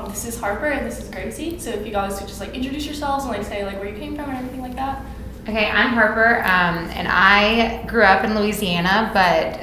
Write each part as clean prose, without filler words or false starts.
This is Harper and this is Gracie. So if you guys could just like introduce yourselves and like say like where you came from and everything like that. Okay, I'm Harper, and I grew up in Louisiana, but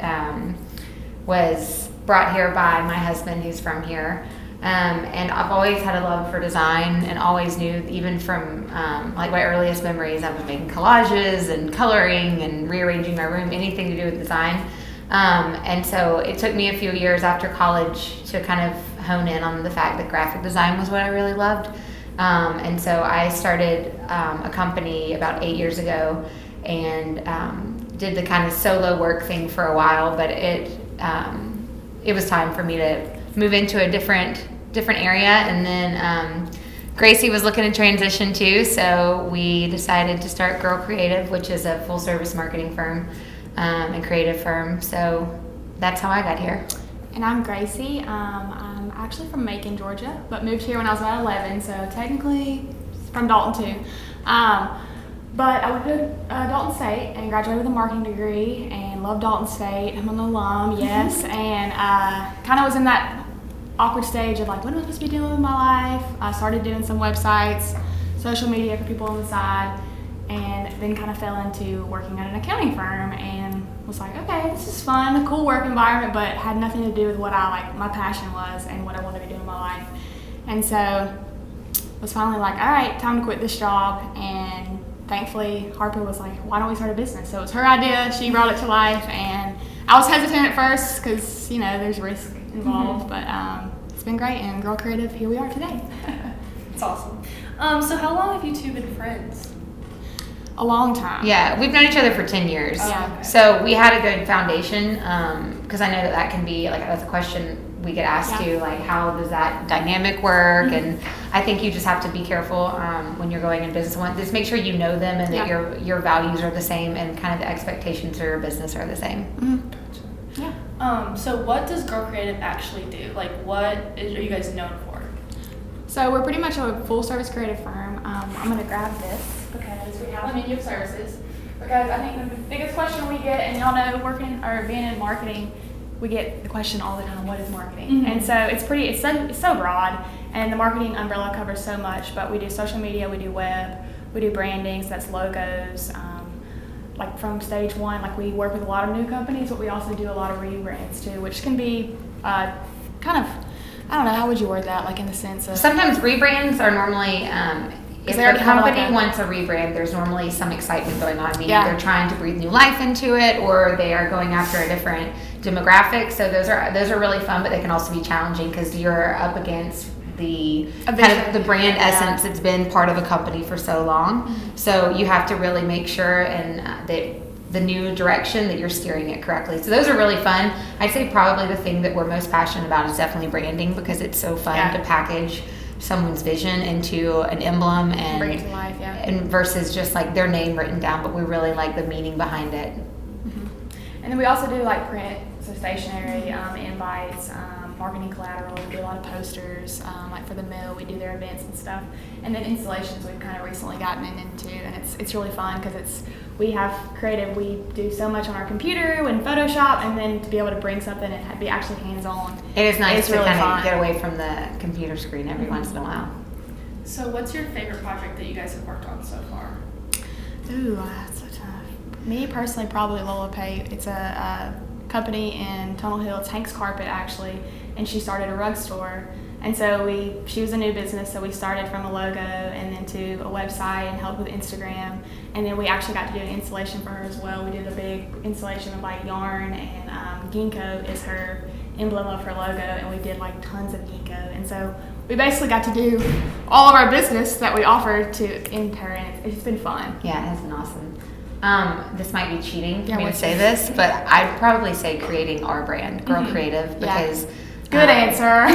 was brought here by my husband, who's from here. And I've always had a love for design, and always knew, even from like my earliest memories, I was making collages and coloring and rearranging my room, anything to do with design. And so it took me a few years after college to kind of hone in on the fact that graphic design was what I really loved. And so I started a company about 8 years ago, and did the kind of solo work thing for a while, but it was time for me to move into a different area. And then Gracie was looking to transition too, so we decided to start Girl Creative, which is a full service marketing firm and creative firm. So that's how I got here. And I'm Gracie. I'm actually from Macon, Georgia, but moved here when I was about 11, so technically from Dalton too. But I went to Dalton State and graduated with a marketing degree and loved Dalton State. I'm an alum, yes, and kind of was in that awkward stage of like, what am I supposed to be doing with my life? I started doing some websites, social media for people on the side, and then kind of fell into working at an accounting firm and was like, okay, this is fun, a cool work environment, but had nothing to do with what my passion was and what I wanted to be doing in my life. And so was finally like, all right, time to quit this job. And thankfully Harper was like, why don't we start a business? So it was her idea, she brought it to life, and I was hesitant at first because, you know, there's risk involved, but it's been great, and Girl Creative, here we are today. It's awesome. So how long have you two been friends? A long time. Yeah, we've known each other for 10 years. Yeah. Okay. So we had a good foundation, because I know that can be, like, that's a question we get asked too, like, how does that dynamic work? And I think you just have to be careful when you're going in business. Just make sure you know them and that your values are the same and kind of the expectations for your business are the same. Yeah. So what does Girl Creative actually do? Like, what are you guys known for? So we're pretty much a full-service creative firm. I'm going to grab this because we have a menu of services. Because I think the biggest question we get, and y'all know, working or being in marketing, we get the question all the time, what is marketing? And so it's so broad, and the marketing umbrella covers so much, but we do social media, we do web, we do branding, so that's logos, like from stage one, like we work with a lot of new companies, but we also do a lot of rebrands too, which can be kind of, I don't know, how would you word that, like in the sense of... Sometimes rebrands are normally, if a company wants a rebrand, there's normally some excitement going on, meaning they're trying to breathe new life into it, or they are going after a different demographic. So those are really fun, but they can also be challenging because you're up against the kind of the brand essence that's been part of a company for so long. So you have to really make sure and that the new direction that you're steering it correctly. So those are really fun. I'd say probably the thing that we're most passionate about is definitely branding, because it's so fun to package someone's vision into an emblem and bring it to life, and versus just like their name written down, but we really like the meaning behind it. And then we also do like print, so stationery, invites, marketing collateral. We do a lot of posters, like for the mill, we do their events and stuff. And then installations we've kind of recently gotten into, and it's really fun because we have creative, we do so much on our computer and Photoshop, and then to be able to bring something and be actually hands-on. It is nice to really kind fun. of get away from the computer screen every once in a while. So what's your favorite project that you guys have worked on so far? Ooh, that's so tough. Me personally, probably Lola Pay. It's a company in Tunnel Hill. It's Hank's Carpet, actually, and she started a rug store. And so she was a new business, so we started from a logo and then to a website and helped with Instagram. And then we actually got to do an installation for her as well. We did a big installation of like yarn, and ginkgo is her emblem of her logo, and we did like tons of ginkgo. And so we basically got to do all of our business that we offered to in her, and it's been fun. Yeah, it has been awesome. This might be cheating for me to say this, but I'd probably say creating our brand, Girl Creative, because... Good answer.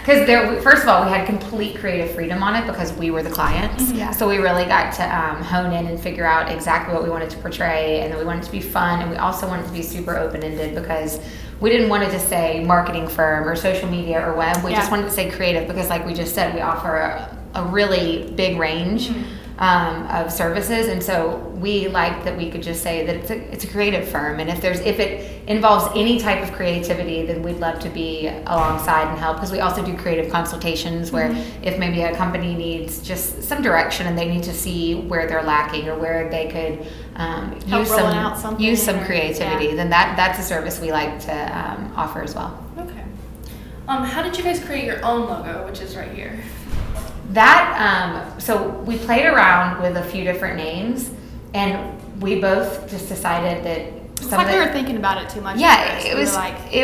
Because first of all, we had complete creative freedom on it because we were the clients. So we really got to hone in and figure out exactly what we wanted to portray, and then we wanted it to be fun, and we also wanted it to be super open-ended because we didn't want it to say marketing firm or social media or web. We just wanted to say creative because, like we just said, we offer a really big range of services, and so we like that we could just say that it's a creative firm, and if it involves any type of creativity, then we'd love to be alongside and help, because we also do creative consultations where if maybe a company needs just some direction and they need to see where they're lacking or where they could use some creativity, then that's a service we like to offer as well. Okay. How did you guys create your own logo, which is right here? That, so we played around with a few different names, and we both just decided that it's like we were thinking about it too much. Yeah, it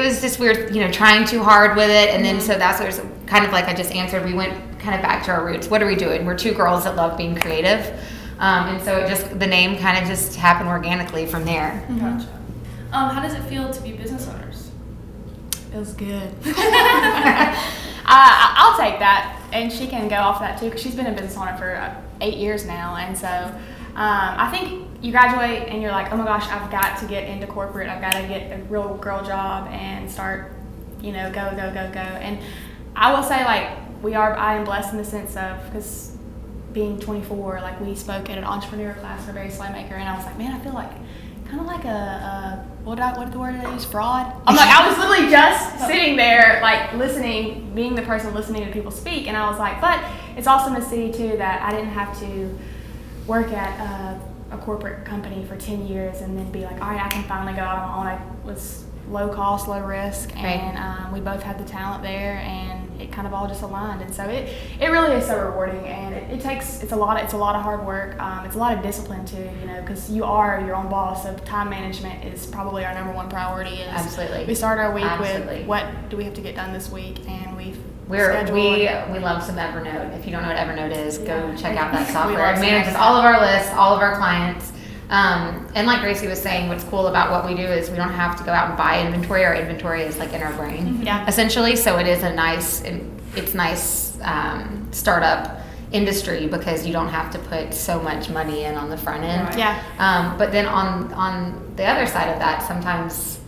was just we were, trying too hard with it, and then so that's what it was kind of like I just answered. We went kind of back to our roots. What are we doing? We're two girls that love being creative, and so the name kind of just happened organically from there. Gotcha. How does it feel to be business owners? Feels good. I'll take that. And she can go off that too, because she's been a business owner for 8 years now. And so I think you graduate and you're like, oh my gosh, I've got to get into corporate. I've got to get a real girl job and start, go. And I will say, I am blessed in the sense of, because being 24, we spoke at an entrepreneur class for Barry Slaymaker, and I was like, man, I feel like kind of like what the word did I use? Fraud? I was literally just sitting there, listening, being the person listening to people speak, and I was like, but it's awesome to see too that I didn't have to work at a corporate company for 10 years and then be like, all right, I can finally go out on my own. I was low cost, low risk, and we both had the talent there, and it kind of all just aligned, and so it really is so rewarding, and it's a lot of hard work. It's a lot of discipline too, because you are your own boss, so time management is probably our number one priority. Absolutely. We start our week with what do we have to get done this week, and we love some Evernote. If you don't know what Evernote is, go check out that software. It manages all of our lists, all of our clients. And like Gracie was saying, what's cool about what we do is we don't have to go out and buy inventory. Our inventory is in our brain, essentially. So it is it's nice startup industry, because you don't have to put so much money in on the front end. Right. Yeah. But then on the other side of that, sometimes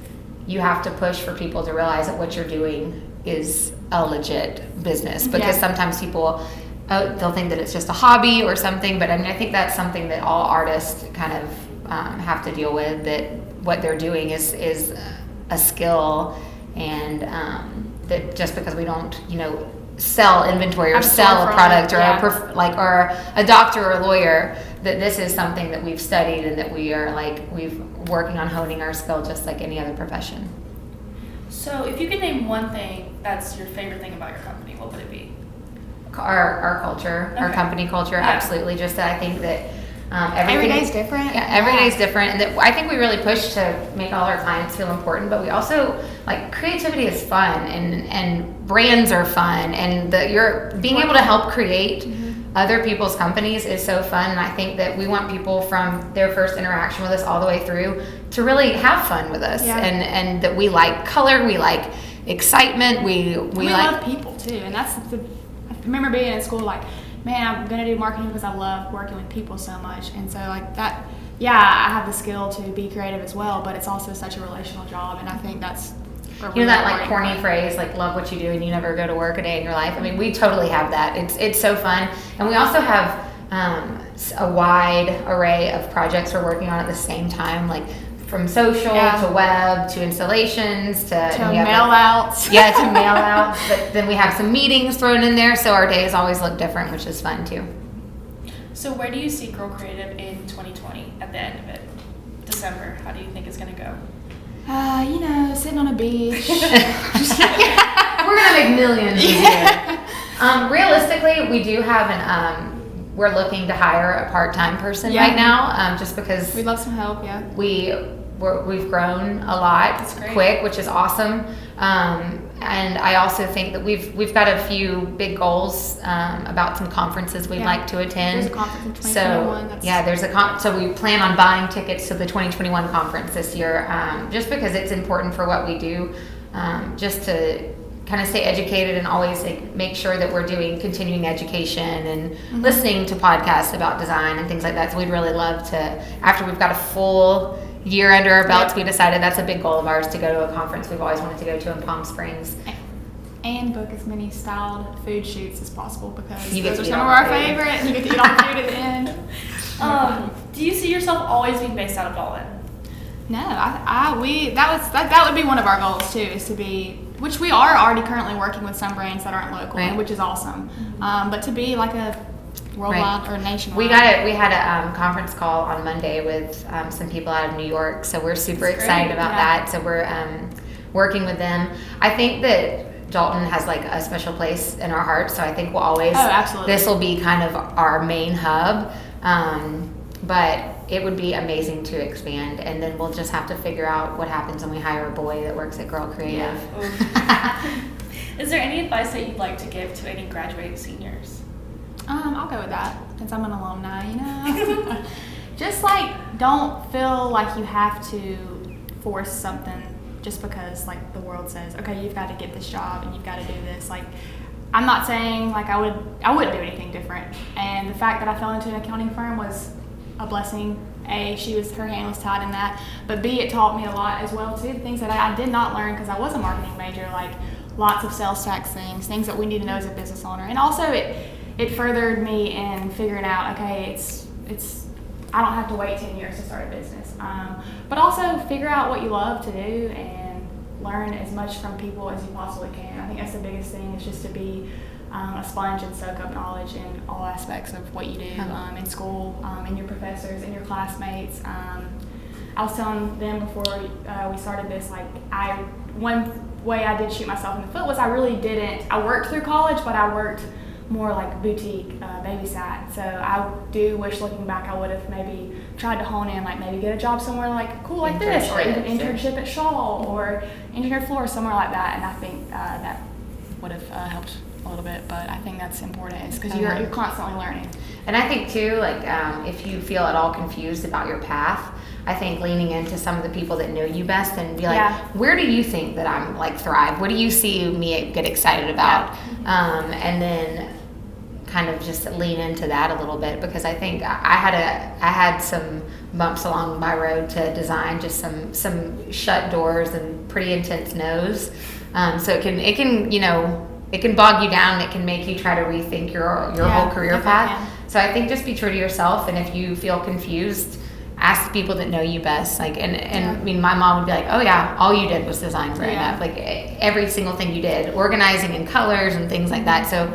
you have to push for people to realize that what you're doing is a legit business, because sometimes people they'll think that it's just a hobby or something, but I think that's something that all artists kind of have to deal with, that what they're doing is a skill, and that just because we don't sell inventory or sell a product or or a doctor or a lawyer, that this is something that we've studied and that we are we've working on honing our skill just like any other profession. So if you could name one thing that's your favorite thing about your company, what would it be? Our culture, our company culture, absolutely. Just that I think that every day's different. Yeah, every day's different, and that I think we really push to make all our clients feel important. But we also creativity is fun, and brands are fun, and you're being able to help create other people's companies is so fun. And I think that we want people from their first interaction with us all the way through to really have fun with us, and that we like color, we like excitement, we love people too, and that's I remember being in school man, I'm gonna do marketing because I love working with people so much, and so that. Yeah, I have the skill to be creative as well, but it's also such a relational job, and I think that's that corny phrase, love what you do and you never go to work a day in your life. I mean, we totally have that. It's so fun, and we also have a wide array of projects we're working on at the same time, from social to web to installations to mail outs. To mail outs. But then we have some meetings thrown in there, so our days always look different, which is fun too. So where do you see Girl Creative in 2020 at the end of it? December, how do you think it's going to go? Sitting on a beach. We're going to make millions this year. Realistically, we do have we're looking to hire a part-time person right now, just because we'd love some help. We've grown a lot quick, which is awesome. And I also think that we've got a few big goals about some conferences we'd like to attend. There's a conference in 2021. So we plan on buying tickets to the 2021 conference this year, just because it's important for what we do, just to kind of stay educated and always make sure that we're doing continuing education and listening to podcasts about design and things like that. So we'd really love to, after we've got a full year under our belts, we decided that's a big goal of ours, to go to a conference we've always wanted to go to in Palm Springs. and book as many styled food shoots as possible because You get those to are eat some of all our the food. favorite, and you get to eat all the food at the end. Do you see yourself always being based out of Dalton? No, that would be one of our goals too, is to be, which we are already currently working with some brands that aren't local, Right. which is awesome. But to be like a worldwide or nationwide. We had a conference call on Monday with some people out of New York, so we're super That's excited great. about Yeah. that. So we're working with them. I think that Dalton has like a special place in our hearts, so I think we'll always. Oh, absolutely. This will be kind of our main hub, but it would be amazing to expand, and then we'll just have to figure out what happens when we hire a boy that works at Girl Creative. Is there any advice that you'd like to give to any graduating seniors? I'll go with that since I'm an alumni, you know. Just like don't feel like you have to force something just because like the world says, okay, you've got to get this job and you've got to do this. Like I'm not saying like I wouldn't do anything different. And the fact that I fell into an accounting firm was a blessing. A, her hand was tied in that, but B, it taught me a lot as well too. The things that I did not learn because I was a marketing major, like lots of sales tax things that we need to know as a business owner. And also it furthered me in figuring out, okay, it's I don't have to wait 10 years to start a business. But also figure out what you love to do and learn as much from people as you possibly can. I think that's the biggest thing, is just to be a sponge and soak up knowledge in all aspects of what you do in school, and your professors and your classmates. I was telling them before we started this, like one way I did shoot myself in the foot was I worked through college, but I worked more like boutique, babysat. So I do wish, looking back, I would have maybe tried to hone in, like maybe get a job somewhere like cool like this, or even internship at Shaw or engineer floor, somewhere like that. And I think that would have helped a little bit, but I think that's important because you're constantly learning. And I think too, like if you feel at all confused about your path, I think leaning into some of the people that know you best and be like, where do you think that I'm like thrive? What do you see me get excited about? And then kind of just lean into that a little bit, because I think I had some bumps along my road to design, just some shut doors and pretty intense no's. So it can it can bog you down. It can make you try to rethink your whole career path. So I think just be true to yourself, and if you feel confused, ask the people that know you best. Like, I mean, my mom would be like, "Oh yeah, all you did was design for enough. Like every single thing you did, organizing in colors and things like that." So,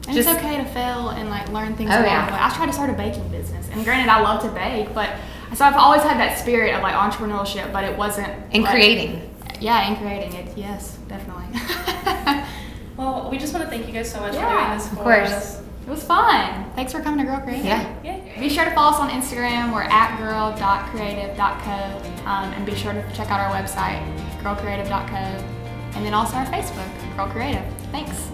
and it's okay to fail and like learn things along the way. I tried to start a baking business, and granted, I love to bake, but so I've always had that spirit of like entrepreneurship, but it wasn't. And creating. Yeah, and creating it. Yes, definitely. Well, we just want to thank you guys so much for doing this for us. It was fun. Thanks for coming to Girl Creative. Yeah. Be sure to follow us on Instagram. We're at girl.creative.co. And be sure to check out our website, girlcreative.co. And then also our Facebook, Girl Creative. Thanks.